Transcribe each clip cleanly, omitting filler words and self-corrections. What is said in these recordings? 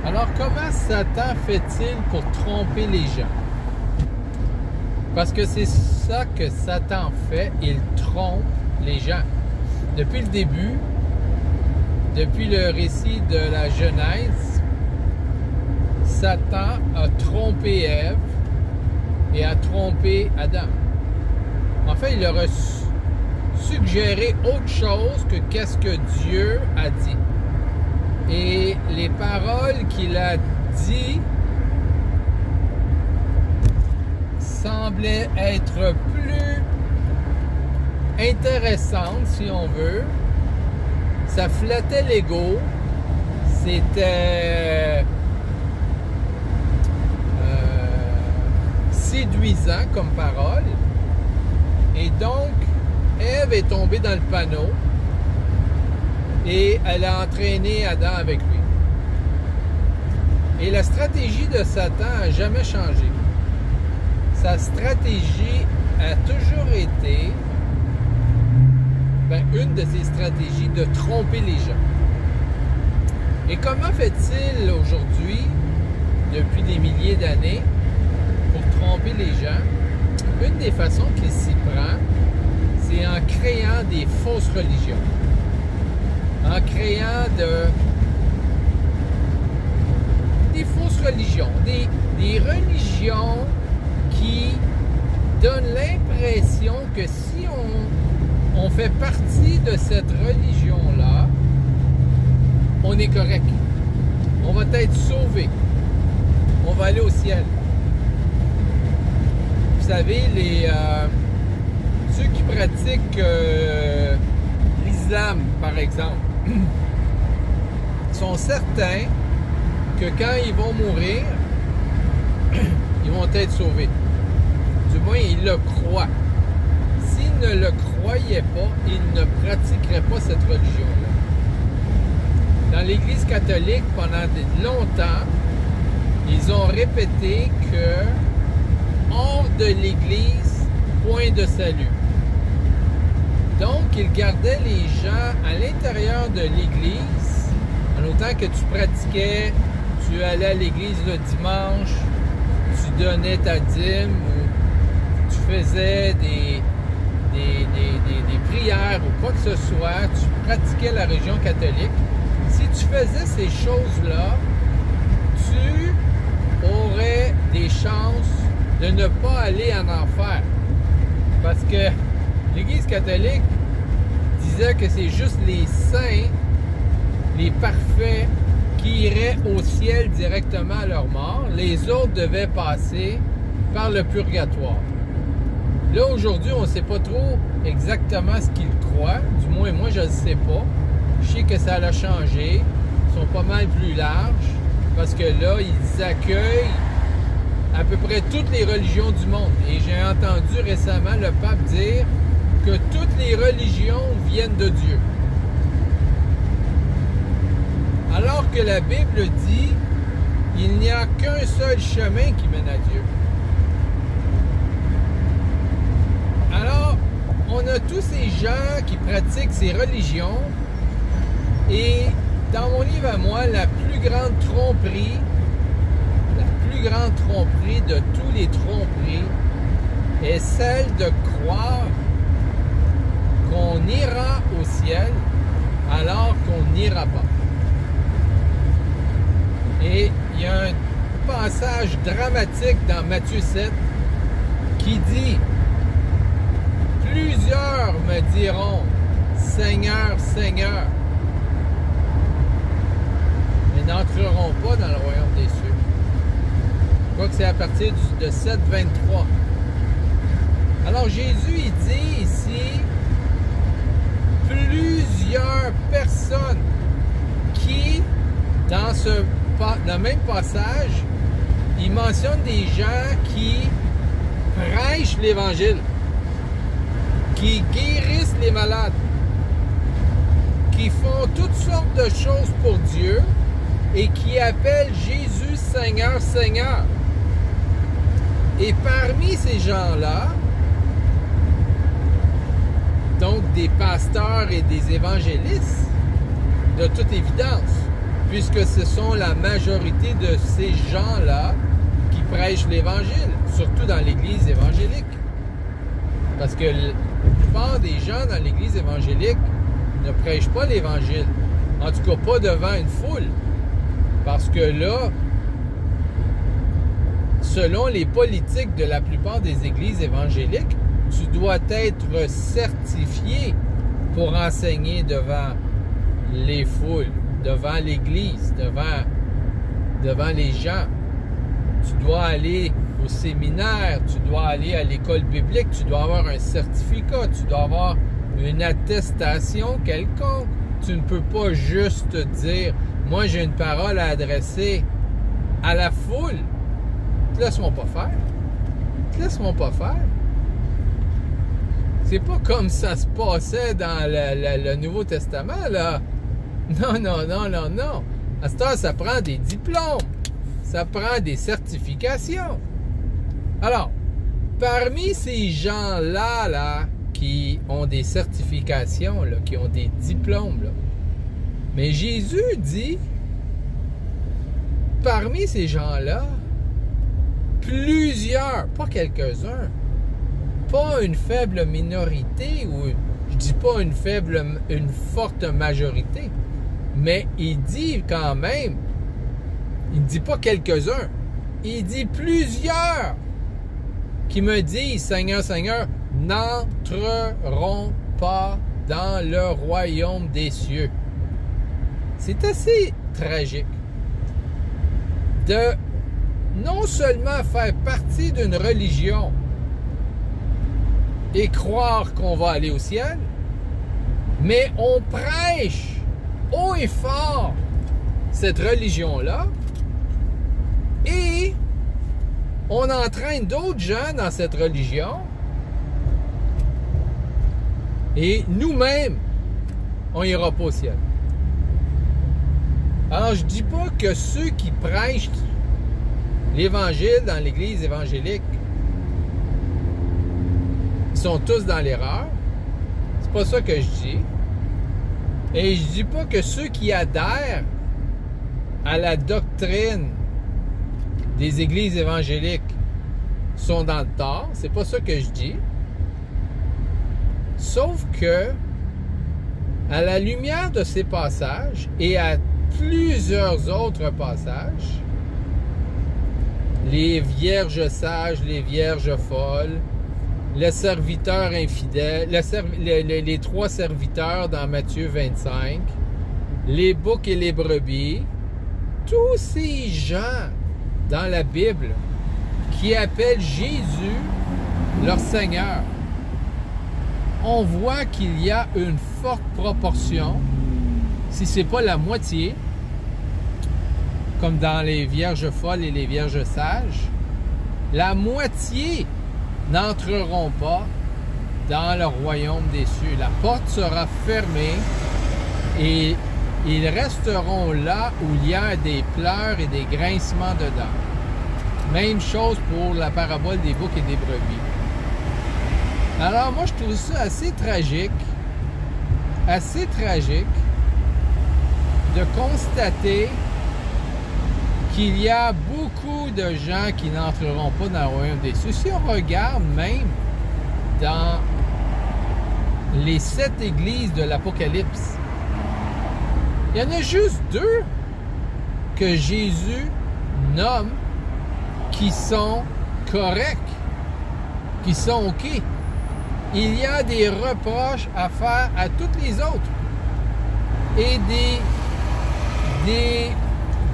Alors, comment Satan fait-il pour tromper les gens? Parce que c'est ça que Satan fait, il trompe les gens. Depuis le début, depuis le récit de la Genèse, Satan a trompé Ève et a trompé Adam. En fait, il leur a suggéré autre chose que qu'est-ce que Dieu a dit. Et les paroles qu'il a dit semblaient être plus intéressantes, si on veut. Ça flattait l'ego. C'était séduisant comme parole. Et donc, Ève est tombée dans le panneau et elle a entraîné Adam avec lui. Et la stratégie de Satan n'a jamais changé. Sa stratégie a toujours été, une de ses stratégies, de tromper les gens. Et comment fait-il aujourd'hui, depuis des milliers d'années, pour tromper les gens? Une des façons qu'il s'y prend, c'est en créant des fausses religions. En créant des fausses religions, des religions qui donnent l'impression que si on fait partie de cette religion-là, on est correct. On va être sauvé. On va aller au ciel. Vous savez, ceux qui pratiquent l'islam, par exemple, sont certains que quand ils vont mourir, ils vont être sauvés. Du moins, ils le croient. S'ils ne le croyaient pas, ils ne pratiqueraient pas cette religion-là. Dans l'Église catholique, pendant longtemps, ils ont répété que hors de l'Église, point de salut. Donc, ils gardaient les gens à l'intérieur de l'Église, en autant que tu pratiquais, tu allais à l'Église le dimanche, tu donnais ta dîme, ou tu faisais des prières ou quoi que ce soit, tu pratiquais la religion catholique. Si tu faisais ces choses-là, tu aurais des chances de ne pas aller en enfer. Parce que l'Église catholique disait que c'est juste les saints, les parfaits, qui iraient au ciel directement à leur mort. Les autres devaient passer par le purgatoire. Là, aujourd'hui, on ne sait pas trop exactement ce qu'ils croient. Du moins, moi, je ne sais pas. Je sais que ça a changé. Ils sont pas mal plus larges. Parce que là, ils accueillent à peu près toutes les religions du monde. Et j'ai entendu récemment le pape dire que toutes les religions viennent de Dieu. Alors que la Bible dit il n'y a qu'un seul chemin qui mène à Dieu. Alors, on a tous ces gens qui pratiquent ces religions et dans mon livre à moi, la plus grande tromperie de tous les tromperies est celle de croire qu'on ira au ciel alors qu'on n'ira pas. Et il y a un passage dramatique dans Matthieu 7 qui dit « Plusieurs me diront « Seigneur, Seigneur », mais n'entreront pas dans le royaume des cieux. Je crois que c'est à partir de 7,23. Alors Jésus, il dit ici plusieurs personnes qui, dans le même passage, il mentionne des gens qui prêchent l'Évangile, qui guérissent les malades, qui font toutes sortes de choses pour Dieu et qui appellent Jésus Seigneur, Seigneur. Et parmi ces gens-là, donc des pasteurs et des évangélistes, de toute évidence, puisque ce sont la majorité de ces gens-là qui prêchent l'Évangile, surtout dans l'Église évangélique. Parce que la plupart des gens dans l'Église évangélique ne prêchent pas l'Évangile. En tout cas, pas devant une foule. Parce que là, selon les politiques de la plupart des églises évangéliques, tu dois être certifié pour enseigner devant les foules, devant l'Église, devant les gens. Tu dois aller au séminaire, tu dois aller à l'école biblique, tu dois avoir un certificat, tu dois avoir une attestation quelconque. Tu ne peux pas juste dire « Moi, j'ai une parole à adresser à la foule. » Te laisseront pas faire. Te laisseront pas faire. C'est pas comme ça se passait dans le Nouveau Testament, là. Non, non, non, non, non. À ce temps, ça prend des diplômes. Ça prend des certifications. Alors, parmi ces gens-là, là, qui ont des certifications, là, qui ont des diplômes, là, mais Jésus dit, parmi ces gens-là, plusieurs, pas quelques-uns, pas une faible minorité, ou je dis pas une forte majorité, mais il dit quand même, il ne dit pas quelques-uns, il dit plusieurs qui me disent, Seigneur, Seigneur, n'entreront pas dans le royaume des cieux. C'est assez tragique de non seulement faire partie d'une religion et croire qu'on va aller au ciel, mais on prêche haut et fort cette religion-là et on entraîne d'autres gens dans cette religion et nous-mêmes, on n'ira pas au ciel. Alors, je dis pas que ceux qui prêchent l'Évangile dans l'Église évangélique sont tous dans l'erreur. C'est pas ça que je dis. Et je dis pas que ceux qui adhèrent à la doctrine des églises évangéliques sont dans le tort. C'est pas ça que je dis. Sauf que, à la lumière de ces passages et à plusieurs autres passages, les vierges sages, les vierges folles, le serviteur infidèle, les trois serviteurs dans Matthieu 25, les boucs et les brebis, tous ces gens dans la Bible qui appellent Jésus leur Seigneur, on voit qu'il y a une forte proportion, si ce n'est pas la moitié, comme dans les vierges folles et les vierges sages, la moitié n'entreront pas dans le royaume des cieux. La porte sera fermée et ils resteront là où il y a des pleurs et des grincements de dents. Même chose pour la parabole des boucs et des brebis. Alors moi, je trouve ça assez tragique de constater qu'il y a beaucoup de gens qui n'entreront pas dans le royaume des cieux. Si on regarde même dans les 7 églises de l'Apocalypse, il y en a juste 2 que Jésus nomme qui sont corrects, qui sont OK. Il y a des reproches à faire à toutes les autres et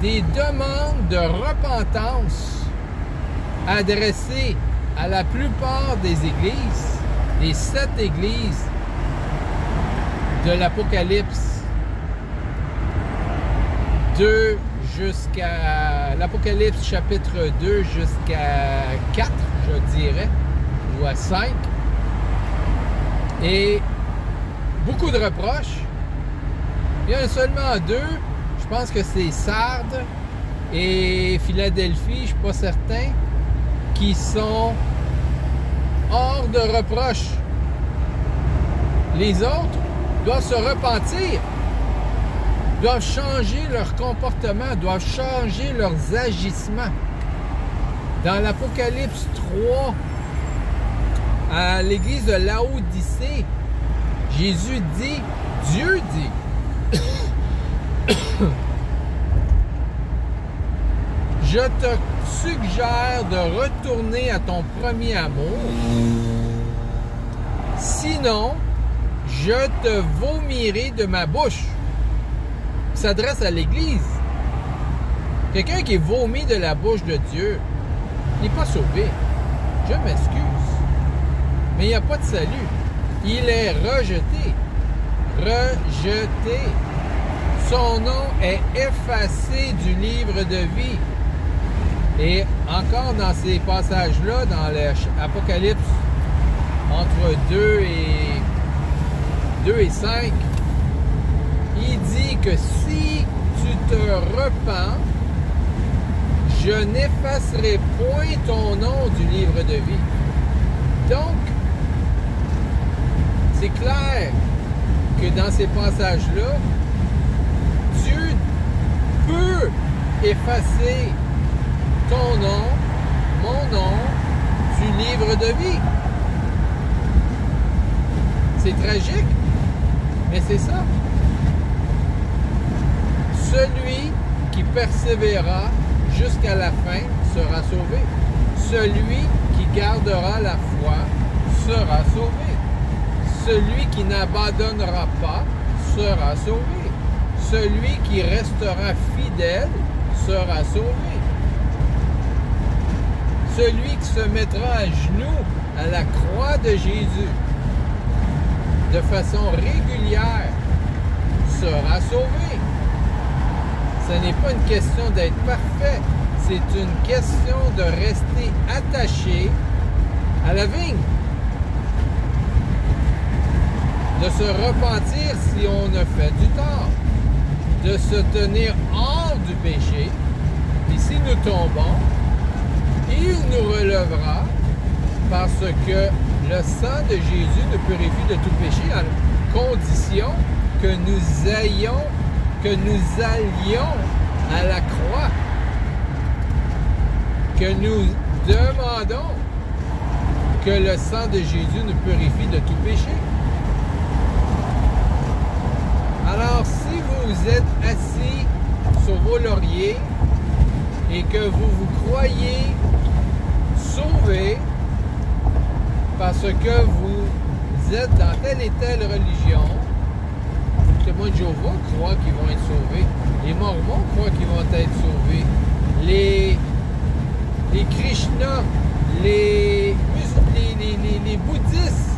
des demandes de repentance adressées à la plupart des églises, des 7 églises de l'Apocalypse 2 jusqu'à l'Apocalypse chapitre 2 jusqu'à 4, je dirais, ou à 5. Et beaucoup de reproches. Il y en a seulement 2. Je pense que c'est Sardes et Philadelphie, je ne suis pas certain, qui sont hors de reproche. Les autres doivent se repentir, doivent changer leur comportement, doivent changer leurs agissements. Dans l'Apocalypse 3, à l'église de Laodicée, Jésus dit, Dieu dit, je te suggère de retourner à ton premier amour, sinon je te vomirai de ma bouche. Il s'adresse à l'Église. Quelqu'un qui est vomi de la bouche de Dieu n'est pas sauvé. Je m'excuse. Mais il n'y a pas de salut. Il est rejeté. Rejeté. Son nom est effacé du livre de vie. Et encore dans ces passages-là, dans l'Apocalypse, entre 2 et 5, il dit que si tu te repens, je n'effacerai point ton nom du livre de vie. Donc, c'est clair que dans ces passages-là, Dieu peut effacer ton nom, mon nom, du livre de vie. C'est tragique, mais c'est ça. Celui qui persévérera jusqu'à la fin sera sauvé. Celui qui gardera la foi sera sauvé. Celui qui n'abandonnera pas sera sauvé. Celui qui restera fidèle sera sauvé. Celui qui se mettra à genoux à la croix de Jésus de façon régulière sera sauvé. Ce n'est pas une question d'être parfait, c'est une question de rester attaché à la vigne. De se repentir si on a fait du tort. De se tenir hors du péché. Et si nous tombons, il nous relèvera parce que le sang de Jésus nous purifie de tout péché à condition que nous allions à la croix, que nous demandons que le sang de Jésus nous purifie de tout péché. Alors, si vous êtes assis sur vos lauriers et que vous croyez sauvé parce que vous êtes dans telle et telle religion, les témoins de Jéhovah croient qu'ils vont être sauvés. Les Mormons croient qu'ils vont être sauvés. Les Krishna, les bouddhistes,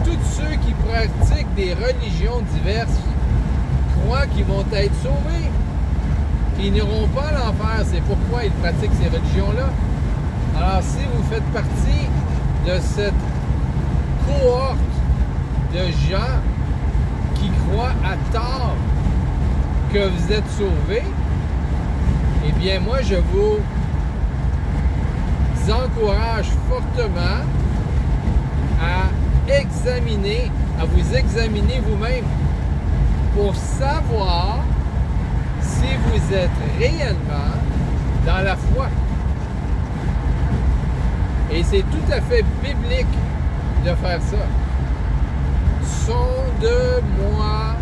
tous ceux qui pratiquent des religions diverses croient qu'ils vont être sauvés. Ils n'iront pas à l'enfer. C'est pourquoi ils pratiquent ces religions-là. Alors, si vous faites partie de cette cohorte de gens qui croient à tort que vous êtes sauvés, eh bien, moi, je vous encourage fortement à examiner, à vous examiner vous-même pour savoir si vous êtes réellement dans la foi. Et c'est tout à fait biblique de faire ça. Sonde-moi,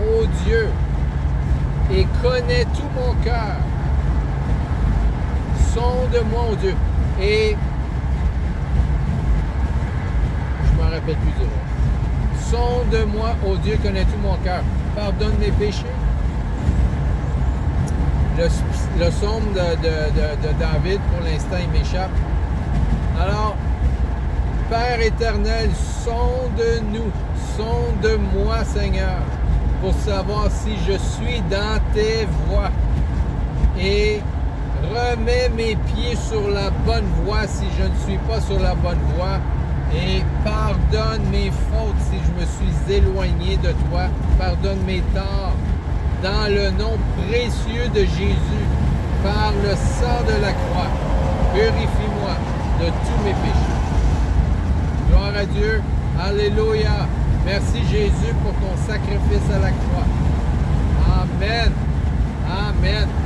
ô Dieu, et connais tout mon cœur. Sonde-moi, ô Dieu. Et je me rappelle plus du reste. Sonde-moi, ô Dieu, connais tout mon cœur. Pardonne mes péchés. Le psaume de David, pour l'instant, il m'échappe. Alors, Père éternel, sonde-nous, sonde-moi, Seigneur, pour savoir si je suis dans tes voies. Et remets mes pieds sur la bonne voie si je ne suis pas sur la bonne voie. Et pardonne mes fautes si je me suis éloigné de toi. Pardonne mes torts. Dans le nom précieux de Jésus, par le sang de la croix, purifie-moi de tous mes péchés. Gloire à Dieu. Alléluia. Merci Jésus pour ton sacrifice à la croix. Amen. Amen. Amen.